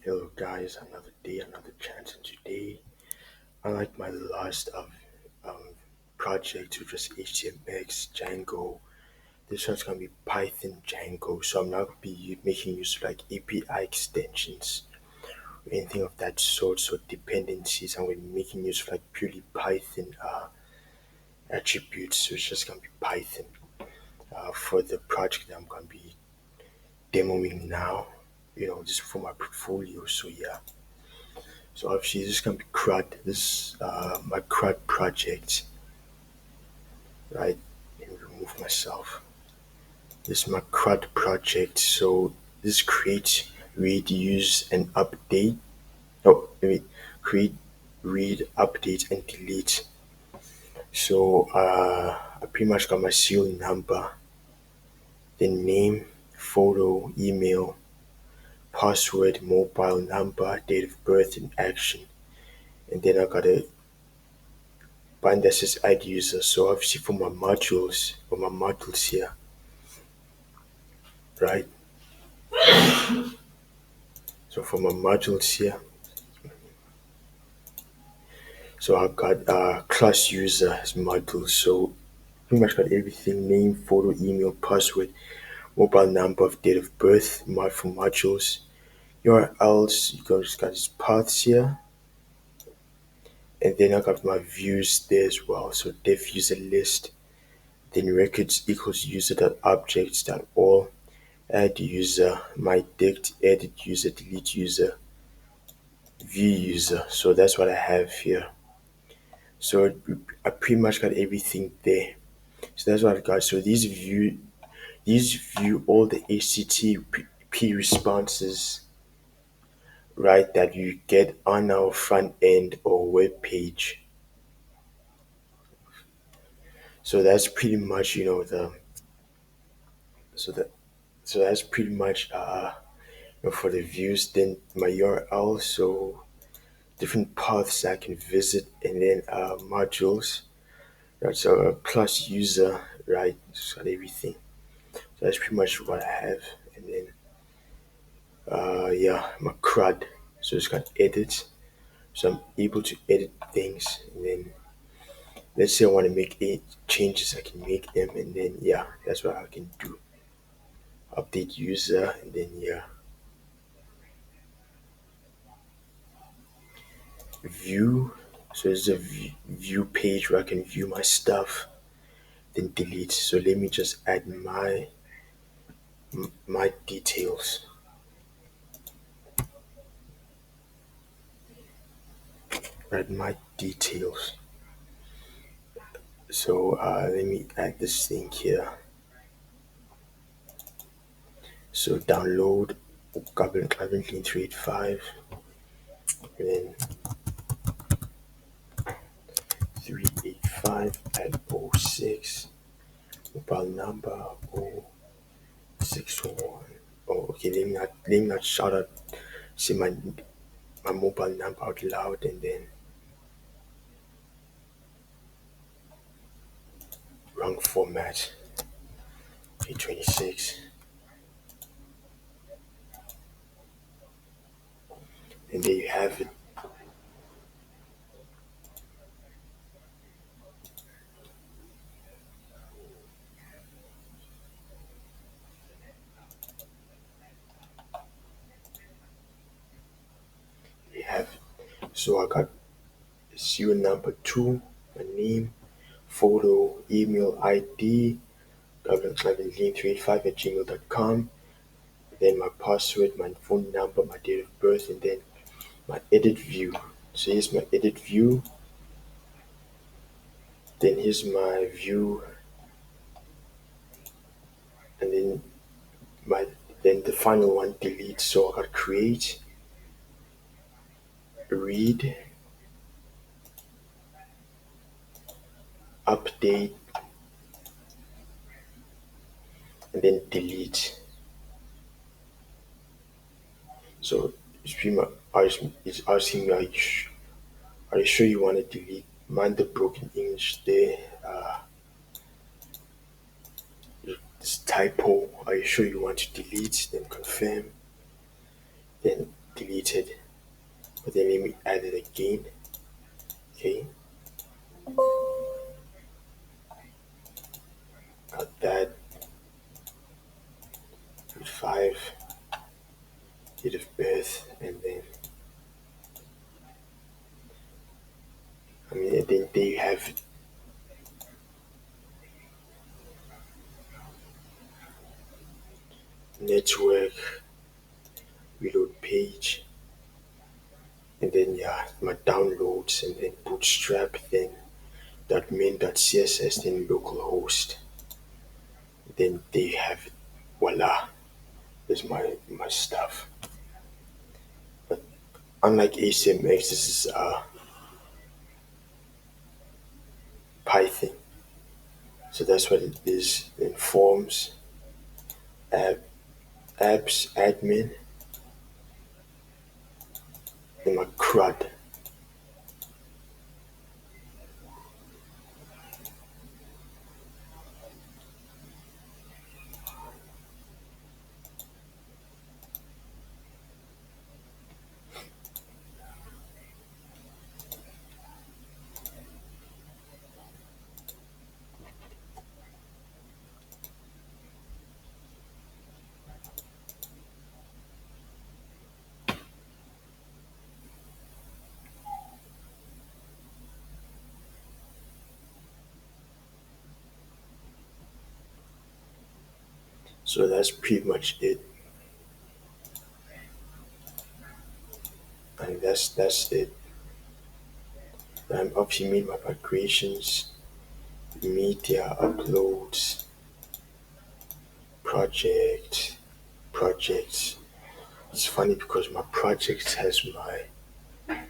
Hello guys, another day, another chance, and today, unlike my last um, project, which was HTMX, Django, this one's gonna be Python Django. So I'm not gonna be making use of like API extensions or anything of that sort. So dependencies, I'm gonna be making use of like purely Python attributes. So it's just gonna be Python for the project that I'm gonna be demoing now. Just for my portfolio. So yeah. So obviously this is gonna be CRUD. This my CRUD project, right? Let me remove myself. This is my CRUD project. So this create, read, use, and update. Oh, let me create, read, update, and delete. So I pretty much got my serial number, then name, photo, email, password, mobile number, date of birth, and action. And then I got a button that says add user. So obviously for my modules here, right? So for my modules here, so I've got class user as module. So pretty much got everything: name, photo, email, password, mobile number, of date of birth, for modules. URLs, you guys got these paths here, and then I got my views there as well. So def user list, then records equals user.objects.all, add user, my dict, edit user, delete user, view user. So that's what I have here. So I pretty much got everything there. So that's what I got. So these view all the HTTP responses, right, that you get on our front end or web page. So that's pretty much the so that so that's pretty much for the views. Then my URL, so different paths I can visit, and then modules. Right, so class user, right? Just got everything. So that's pretty much what I have, and then yeah, my CRUD. So it's got edit, so I'm able to edit things, and then let's say I want to make eight changes, I can make them, and then yeah, that's what I can do. Update user, and then yeah, view. So it's a view page where I can view my stuff, then delete. So let me just add my details. Add my details. So let me add this thing here. So download Carbon Clean 385, and then 385 at 06, mobile number 061. Oh, okay, let me not shout out, say my mobile number out loud, and then wrong format. Okay, 26. And there you have it. You have it. So I got serial number 2, my name, photo, email ID, governance11 385 at gmail.com. Then my password, my phone number, my date of birth, and then my edit view. So here's my edit view. Then here's my view, and then the final one, delete. So I got create, read, update, and then delete. So it's pretty much it's asking me, are you sure you want to delete? Mind the broken English there. This typo. Are you sure you want to delete? Then confirm. Then deleted, but then let me add it again. Okay, got that. Put 5, date of birth, and then and then they have network reload page, and then yeah, my downloads, and then bootstrap, then .main.css, then localhost. Then they have it. Voila, is my stuff. But unlike HTMX, this is Python. So that's what it is. Then forms, app, apps, admin, and my CRUD. So that's pretty much it. And that's it. I'm obviously made my migrations, media uploads, projects. It's funny because my project has my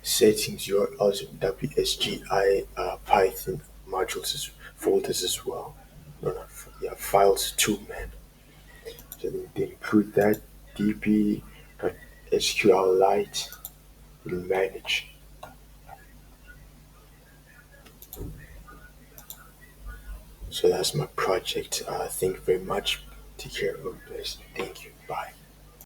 settings URLs, WSGI, Python modules, folders as well. No, not yeah, files too, man. So they include that db.sqlite will manage. So that's my project. Thank you very much. Take care. God bless. Thank you. Bye.